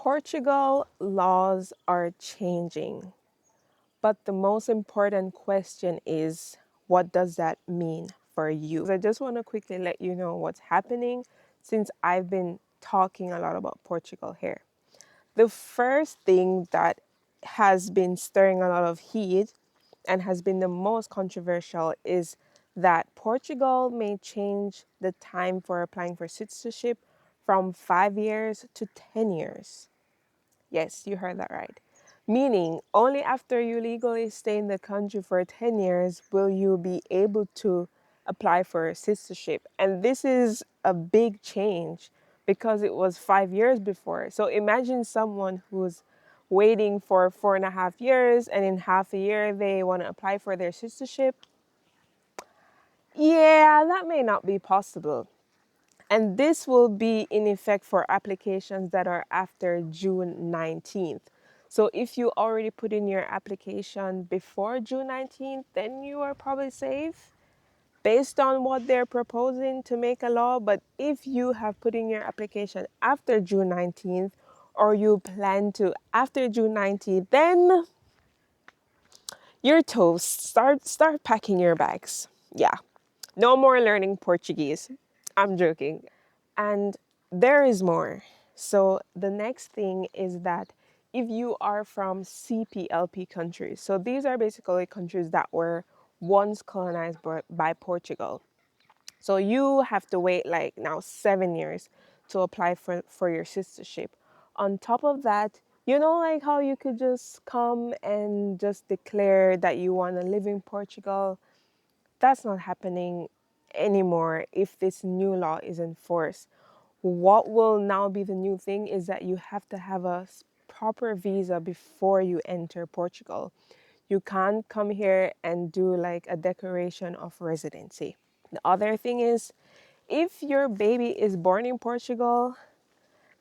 Portugal laws are changing, but the most important question is, what does that mean for you? I just want to quickly let you know what's happening since I've been talking a lot about Portugal here. The first thing that has been stirring a lot of heat and has been the most controversial is that Portugal may change the time for applying for citizenship from 5 years to 10 years. Yes, you heard that right. Meaning, only after you legally stay in the country for 10 years will you be able to apply for citizenship. And this is a big change because it was 5 years before. So imagine someone who's waiting for 4.5 years and in half a year they want to apply for their citizenship. Yeah, that may not be possible. And this will be in effect for applications that are after June 19th. So if you already put in your application before June 19th, then you are probably safe based on what they're proposing to make a law. But if you have put in your application after June 19th, or you plan to after June 19th, then you're toast. Start packing your bags. Yeah. No more learning Portuguese. I'm joking. And there is more. So the next thing is that if you are from CPLP countries, so these are basically countries that were once colonized by Portugal. So you have to wait like now 7 years to apply for your citizenship. On top of that, you know, like how you could just come and just declare that you want to live in Portugal. That's not happening anymore if this new law is enforced. What will now be the new thing is that you have to have a proper visa before you enter Portugal. You can't come here and do like a declaration of residency. The other thing is, if your baby is born in Portugal,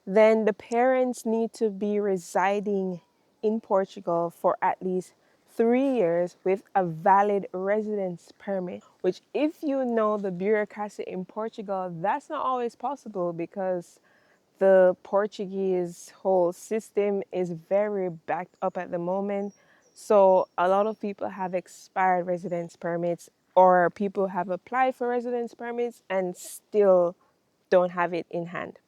then the parents need to be residing in Portugal for at least 3 years with a valid residence permit, which, if you know the bureaucracy in Portugal, that's not always possible because the Portuguese whole system is very backed up at the moment. So a lot of people have expired residence permits, or people have applied for residence permits and still don't have it in hand.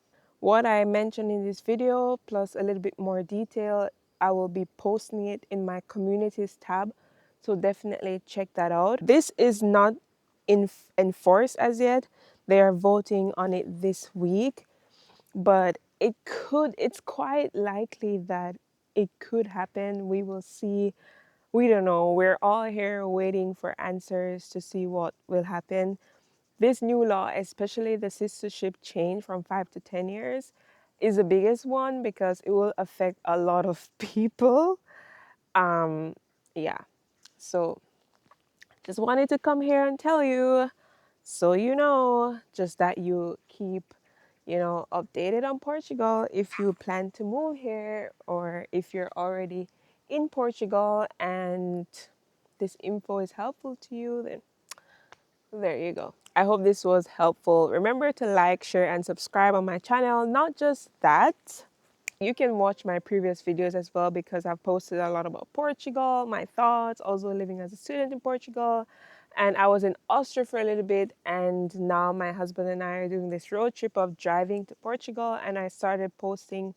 What I mentioned in this video, plus a little bit more detail, I will be posting it in my communities tab. So definitely check that out. This is not enforced as yet. They are voting on it this week, but it's quite likely that it could happen. We will see. We don't know. We're all here waiting for answers to see what will happen. This new law, especially the citizenship change from 5 to 10 years, is the biggest one because it will affect a lot of people. Yeah, so just wanted to come here and tell you so you know, just that you keep, updated on Portugal if you plan to move here or if you're already in Portugal and this info is helpful to you, then there you go. I hope this was helpful. Remember to like, share, and subscribe on my channel. Not just that, you can watch my previous videos as well because I've posted a lot about Portugal, my thoughts, also living as a student in Portugal. And I was in Austria for a little bit, and now my husband and I are doing this road trip of driving to Portugal, and I started posting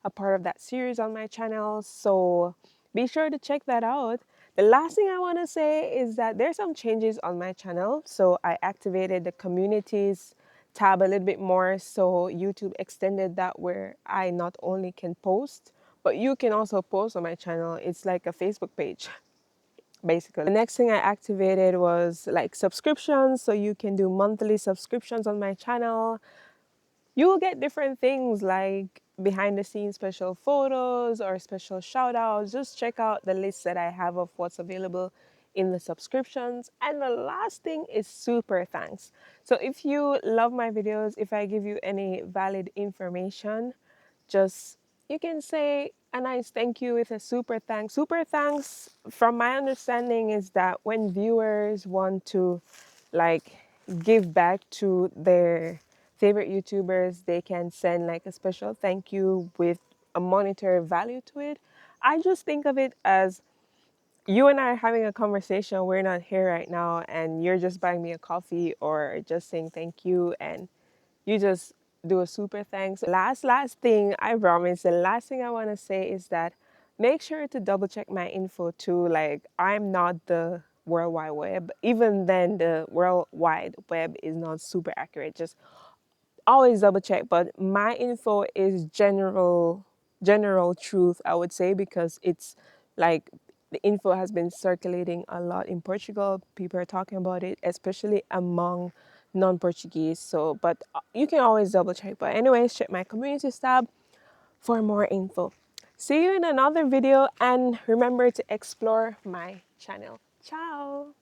a part of that series on my channel. So be sure to check that out. The last thing I want to say is that there's some changes on my channel. So I activated the communities tab a little bit more. So YouTube extended that where I not only can post, but you can also post on my channel. It's like a Facebook page, basically. The next thing I activated was like subscriptions. So you can do monthly subscriptions on my channel. You will get different things like behind the scenes special photos or special shout outs. Just check out the list that I have of what's available in the subscriptions. And the last thing is super thanks. So if you love my videos, if I give you any valid information, just you can say a nice thank you with a super thanks. Super thanks, from my understanding, is that when viewers want to like give back to their favorite YouTubers, they can send like a special thank you with a monetary value to it. I just think of it as you and I are having a conversation. We're not here right now, and you're just buying me a coffee or just saying thank you, and you just do a super thanks. Last thing, I promise, the last thing I want to say is that make sure to double check my info too. Like, I'm not the World Wide Web. Even then, the World Wide Web is not super accurate. Just always double check, but my info is general truth, I would say, because it's like the info has been circulating a lot in Portugal. People are talking about it, especially among non-Portuguese. So, but you can always double check. But anyways, check my communities tab for more info. See you in another video, and remember to explore my channel. Ciao.